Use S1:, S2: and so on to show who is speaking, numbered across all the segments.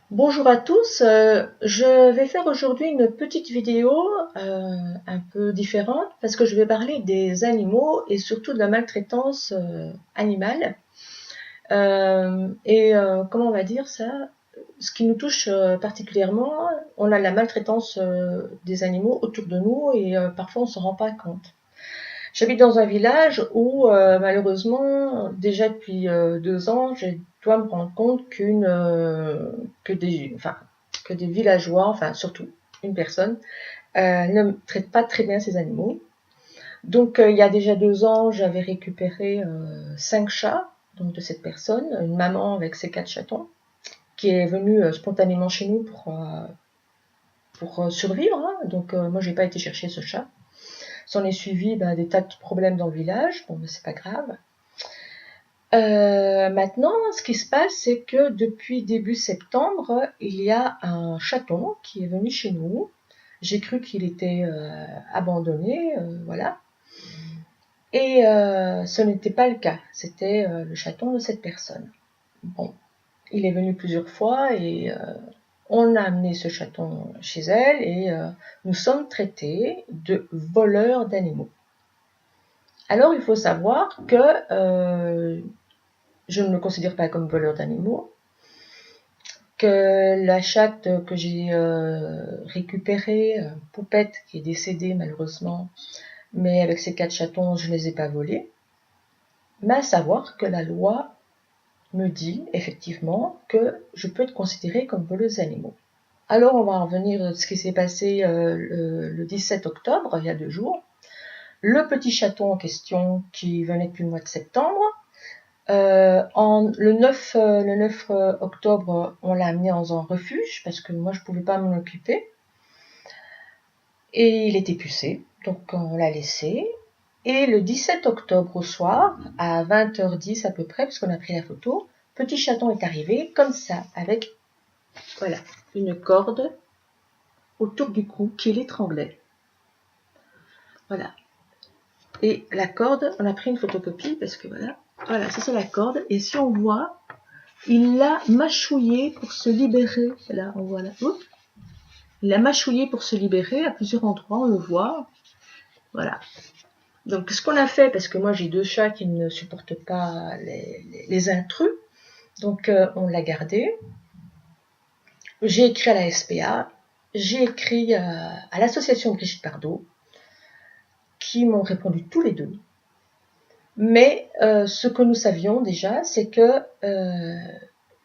S1: Bonjour à tous, je vais faire aujourd'hui une petite vidéo un peu différente parce que je vais parler des animaux et surtout de la maltraitance animale. Comment on va dire ça? Ce qui nous touche particulièrement, on a la maltraitance des animaux autour de nous et parfois on ne se rend pas compte. J'habite dans un village où malheureusement, déjà depuis 2 ans, je dois me rendre compte que des villageois, enfin surtout une personne, ne traite pas très bien ses animaux. Donc il y a déjà 2 ans, j'avais récupéré 5 chats donc de cette personne, une maman avec ses 4 chatons, qui est venue spontanément chez nous pour survivre. Hein. Donc moi j'ai pas été chercher ce chat. S'en est suivi des tas de problèmes dans le village. Bon, mais c'est pas grave. Maintenant, ce qui se passe, c'est que depuis début septembre, il y a un chaton qui est venu chez nous. J'ai cru qu'il était abandonné, voilà. Et ce n'était pas le cas. C'était le chaton de cette personne. Bon, il est venu plusieurs fois et on a amené ce chaton chez elle et nous sommes traités de voleurs d'animaux. Alors, il faut savoir que je ne me considère pas comme voleur d'animaux, que la chatte que j'ai récupérée, Poupette, qui est décédée malheureusement, mais avec ces 4 chatons, je ne les ai pas volés, mais à savoir que la loi me dit effectivement que je peux être considérée comme voleuse d'animaux. Alors on va en revenir à ce qui s'est passé le 17 octobre, il y a 2 jours. Le petit chaton en question qui venait depuis le mois de septembre, le 9 octobre, on l'a amené dans un refuge parce que moi je pouvais pas m'en occuper. Et il était pucé, donc on l'a laissé. Et le 17 octobre au soir, à 20h10 à peu près, parce qu'on a pris la photo, petit chaton est arrivé comme ça, avec voilà une corde autour du cou qui l'étranglait. Voilà. Et la corde, on a pris une photocopie parce que voilà, ça c'est la corde. Et si on voit, il l'a mâchouillé pour se libérer. Là, on voit là. Il l'a mâchouillé pour se libérer à plusieurs endroits, on le voit. Voilà. Donc, ce qu'on a fait, parce que moi j'ai 2 chats qui ne supportent pas les intrus, donc on l'a gardé. J'ai écrit à la SPA, j'ai écrit à l'association Brigitte Bardot, qui m'ont répondu tous les deux. Mais ce que nous savions déjà, c'est que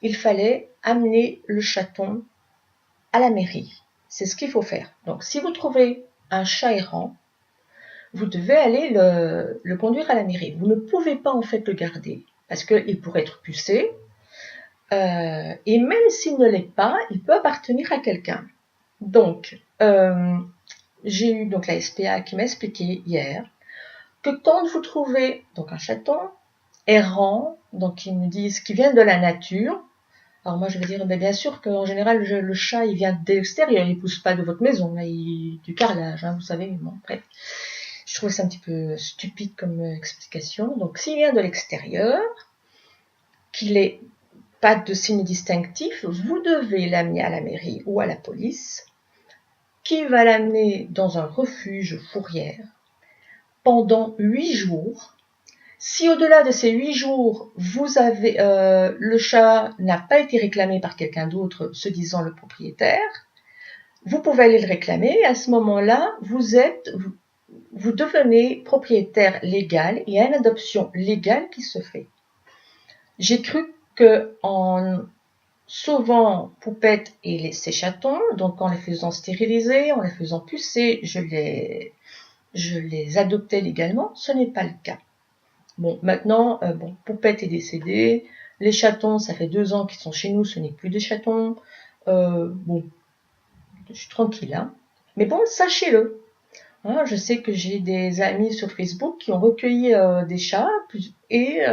S1: il fallait amener le chaton à la mairie. C'est ce qu'il faut faire. Donc, si vous trouvez un chat errant, vous devez aller le conduire à la mairie. Vous ne pouvez pas en fait le garder parce qu'il pourrait être pucé. Et même s'il ne l'est pas, il peut appartenir à quelqu'un. Donc, j'ai eu donc la SPA qui m'a expliqué hier que quand vous trouvez donc un chaton errant, donc ils me disent qu'il vient de la nature. Alors moi je vais dire, bien sûr qu'en général le chat il vient de l'extérieur, il pousse pas de votre maison, là, du carrelage, hein, vous savez. Bon, bref. Je trouve ça un petit peu stupide comme explication. Donc s'il vient de l'extérieur, qu'il n'ait pas de signe distinctif, vous devez l'amener à la mairie ou à la police, qui va l'amener dans un refuge fourrière pendant 8 jours. Si au-delà de ces 8 jours, vous avez le chat n'a pas été réclamé par quelqu'un d'autre, se disant le propriétaire, vous pouvez aller le réclamer. Et à ce moment-là, vous devenez propriétaire légal. Il y a une adoption légale qui se fait. J'ai cru que en sauvant Poupette et ses chatons, donc en les faisant stériliser, en les faisant pucer, je les adoptais légalement. Ce n'est pas le cas. Bon, maintenant, Poupette est décédée. Les chatons, ça fait 2 ans qu'ils sont chez nous, ce n'est plus des chatons. Bon, je suis tranquille, hein. Mais bon, sachez-le. Hein, je sais que j'ai des amis sur Facebook qui ont recueilli des chats et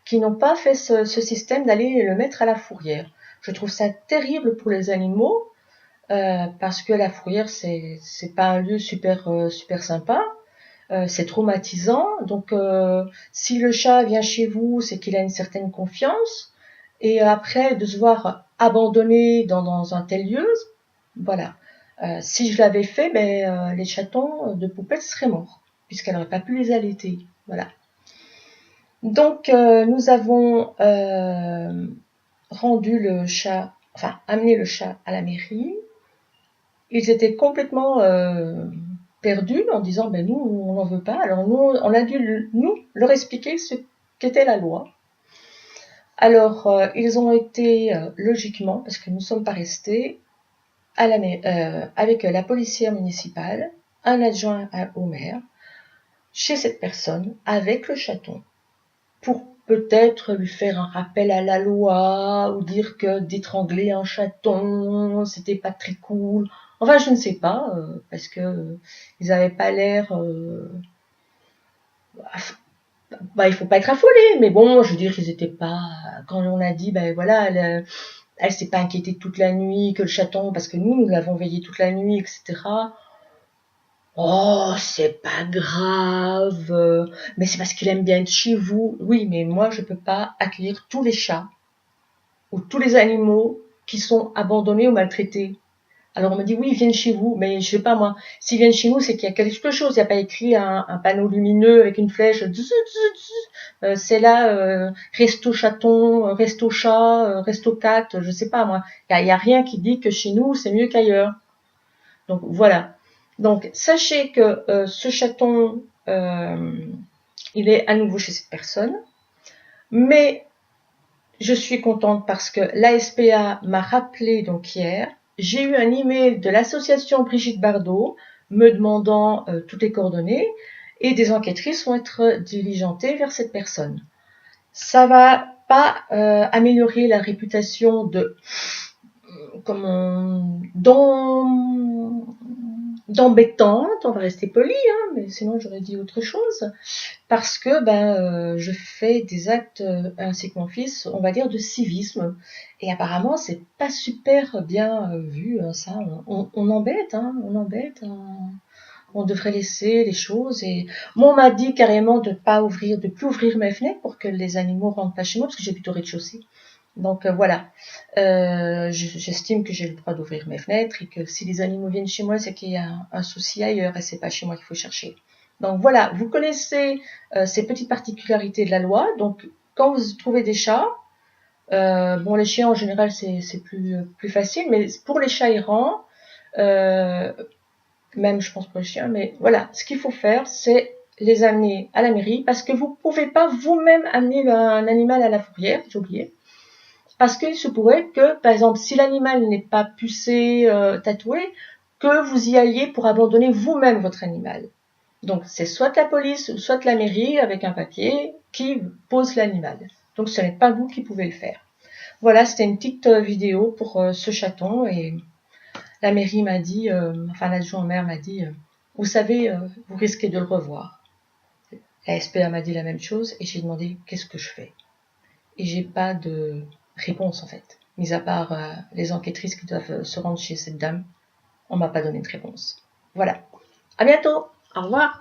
S1: qui n'ont pas fait ce système d'aller le mettre à la fourrière. Je trouve ça terrible pour les animaux parce que la fourrière c'est pas un lieu super sympa. C'est traumatisant. Donc, si le chat vient chez vous, c'est qu'il a une certaine confiance. Et après, de se voir abandonné dans un tel lieu, voilà. Si je l'avais fait, les chatons de Poupette seraient morts, puisqu'elle n'aurait pas pu les allaiter. Voilà. Donc, nous avons rendu le chat, enfin, amené le chat à la mairie. Ils étaient complètement perdus en disant, nous, on n'en veut pas. Alors, nous, on a dû, nous, leur expliquer ce qu'était la loi. Alors, ils ont été, logiquement, parce que nous ne sommes pas restés, avec la policière municipale, un adjoint au maire, chez cette personne, avec le chaton, pour peut-être lui faire un rappel à la loi, ou dire que d'étrangler un chaton, c'était pas très cool. Enfin, je ne sais pas, parce que ils n'avaient pas l'air... il faut pas être affolé, mais bon, je veux dire, ils étaient pas... Quand on a dit, voilà, elle s'est pas inquiétée toute la nuit, que le chaton, parce que nous l'avons veillé toute la nuit, etc. Oh, c'est pas grave, mais c'est parce qu'il aime bien être chez vous. Oui, mais moi, je peux pas accueillir tous les chats ou tous les animaux qui sont abandonnés ou maltraités. Alors on me dit, oui, ils viennent chez vous, mais je sais pas moi, s'ils viennent chez nous, c'est qu'il y a quelque chose, il n'y a pas écrit un panneau lumineux avec une flèche, c'est là, resto chaton, resto chat, resto cat, je sais pas moi, il y a rien qui dit que chez nous, c'est mieux qu'ailleurs. Donc voilà. Donc sachez que ce chaton, il est à nouveau chez cette personne, mais je suis contente parce que l'ASPA m'a rappelé donc hier, j'ai eu un email de l'association Brigitte Bardot me demandant toutes les coordonnées et des enquêtrices vont être diligentées vers cette personne. Ça va pas améliorer la réputation de d'embêtante, on va rester poli, hein, mais sinon j'aurais dit autre chose, parce que je fais des actes ainsi que mon fils, on va dire de civisme, et apparemment c'est pas super bien vu ça. On embête, on embête. On devrait laisser les choses. Et moi on m'a dit carrément de plus ouvrir mes fenêtres pour que les animaux rentrent pas chez moi parce que j'habite au rez-de-chaussée. Donc voilà, j'estime que j'ai le droit d'ouvrir mes fenêtres et que si les animaux viennent chez moi, c'est qu'il y a un souci ailleurs et c'est pas chez moi qu'il faut chercher. Donc voilà, vous connaissez ces petites particularités de la loi. Donc quand vous trouvez des chats, les chiens en général c'est plus facile, mais pour les chats errants, même je pense pour les chiens, mais voilà, ce qu'il faut faire, c'est les amener à la mairie parce que vous pouvez pas vous-même amener un animal à la fourrière, j'ai oublié. Parce qu'il se pourrait que, par exemple, si l'animal n'est pas pucé, tatoué, que vous y alliez pour abandonner vous-même votre animal. Donc, c'est soit la police, soit la mairie, avec un papier, qui pose l'animal. Donc, ce n'est pas vous qui pouvez le faire. Voilà, c'était une petite vidéo pour ce chaton, et la mairie m'a dit, l'adjoint au maire m'a dit, vous savez, vous risquez de le revoir. La SPA m'a dit la même chose, et j'ai demandé, qu'est-ce que je fais? Et j'ai pas de réponse en fait. Mis à part les enquêtrices qui doivent se rendre chez cette dame, on m'a pas donné de réponse. Voilà. À bientôt. Au revoir.